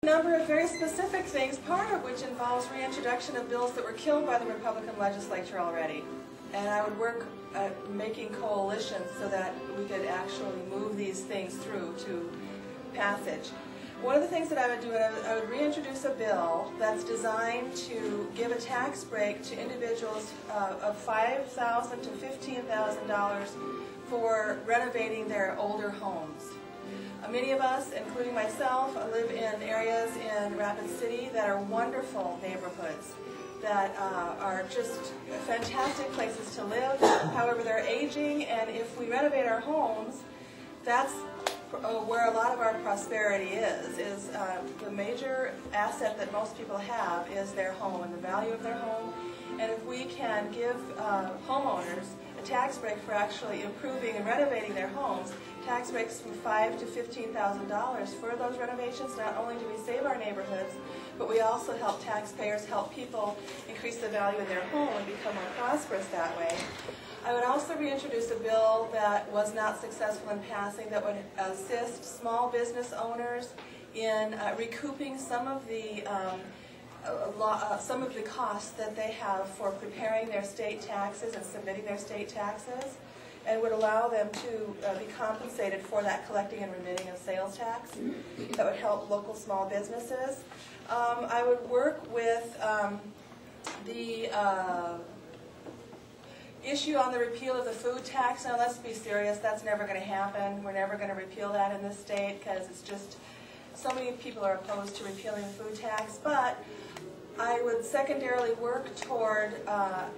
Number of very specific things, part of which involves reintroduction of bills that were killed by the Republican legislature already. And I would work at making coalitions so that we could actually move these things through to passage. One of the things that I would do, I would reintroduce a bill that's designed to give a tax break to individuals of $5,000 to $15,000 for renovating their older homes. Many of us, including myself, live in areas in Rapid City that are wonderful neighborhoods, that are just fantastic places to live. However, they're aging, and if we renovate our homes, that's where a lot of our prosperity is the major asset that most people have is their home and the value of their home. And if we can give homeowners a tax break for actually improving and renovating their homes, tax breaks from $5,000 to $15,000 for those renovations, not only do we save our neighborhoods, but we also help taxpayers, help people increase the value of their home and become more prosperous that way. I would also reintroduce a bill that was not successful in passing that would assist small business owners in recouping some of the costs that they have for preparing their state taxes and submitting their state taxes, and would allow them to be compensated for that collecting and remitting of sales tax. That would help local small businesses. I would work with the issue on the repeal of the food tax. Now let's be serious, that's never going to happen. We're never going to repeal that in this state because it's just, so many people are opposed to repealing the food tax, but I would secondarily work toward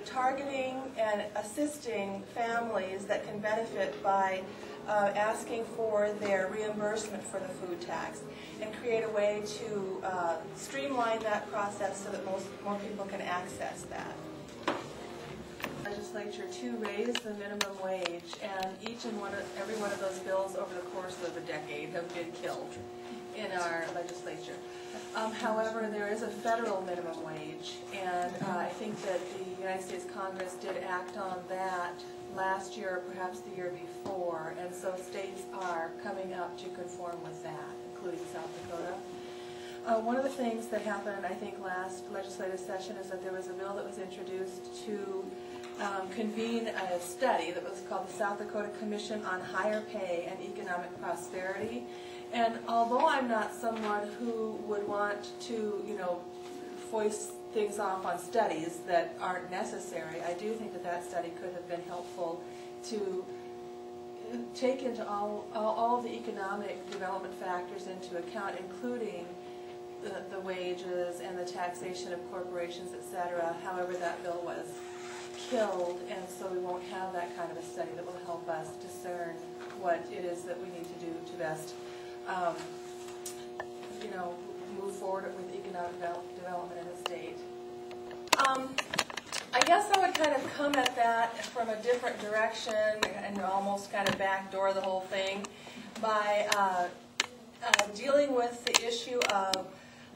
targeting and assisting families that can benefit by asking for their reimbursement for the food tax and create a way to streamline that process so that more people can access that. Legislature to raise the minimum wage, and every one of those bills over the course of a decade have been killed in our legislature. However, there is a federal minimum wage, and I think that the United States Congress did act on that last year or perhaps the year before, and so states are coming up to conform with that, including South Dakota. One of the things that happened, I think, last legislative session is that there was a bill that was introduced to convene a study that was called the South Dakota Commission on Higher Pay and Economic Prosperity. And although I'm not someone who would want to, foist things off on studies that aren't necessary, I do think that that study could have been helpful to take into all of the economic development factors into account, including the wages and the taxation of corporations, etc. However, that bill was killed, and so we won't have that kind of a study that will help us discern what it is that we need to do to best move forward with economic development in the state. I guess I would kind of come at that from a different direction and almost kind of backdoor the whole thing by dealing with the issue of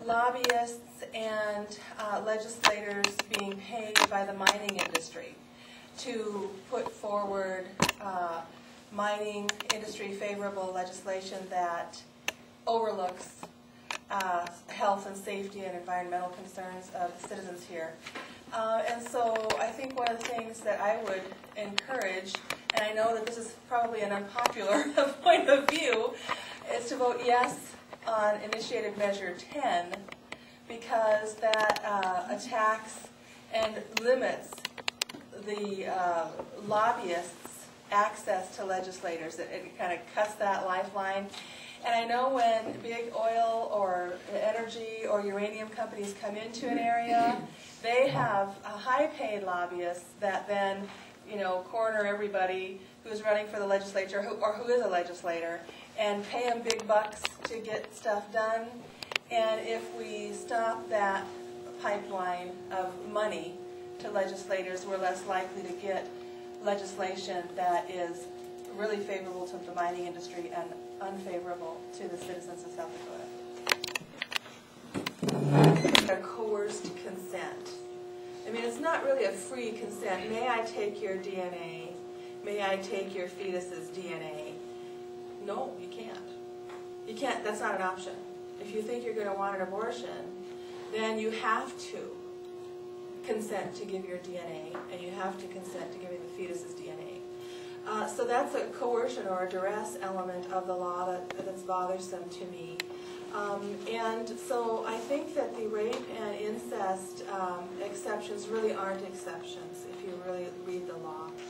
lobbyists and legislators being paid by the mining industry to put forward mining industry favorable legislation that overlooks health and safety and environmental concerns of the citizens here. And so I think one of the things that I would encourage, and I know that this is probably an unpopular point of view, is to vote yes on Initiative Measure 10, because that attacks and limits the lobbyists' access to legislators. It kind of cuts that lifeline. And I know when big oil or energy or uranium companies come into an area, they have high-paid lobbyists that then, corner everybody who's running for the legislature or who is a legislator and pay them big bucks to get stuff done. And if we stop that pipeline of money to legislators, we're less likely to get legislation that is really favorable to the mining industry and unfavorable to the citizens of South Dakota. A coerced consent. I mean, it's not really a free consent. May I take your DNA? May I take your fetus's DNA? No, you can't. You can't. That's not an option. if you think you're going to want an abortion, then you have to consent to give your DNA, and you have to consent to giving the fetus's DNA. So that's a coercion or a duress element of the law that's bothersome to me. And so I think that the rape and incest exceptions really aren't exceptions if you really read the law.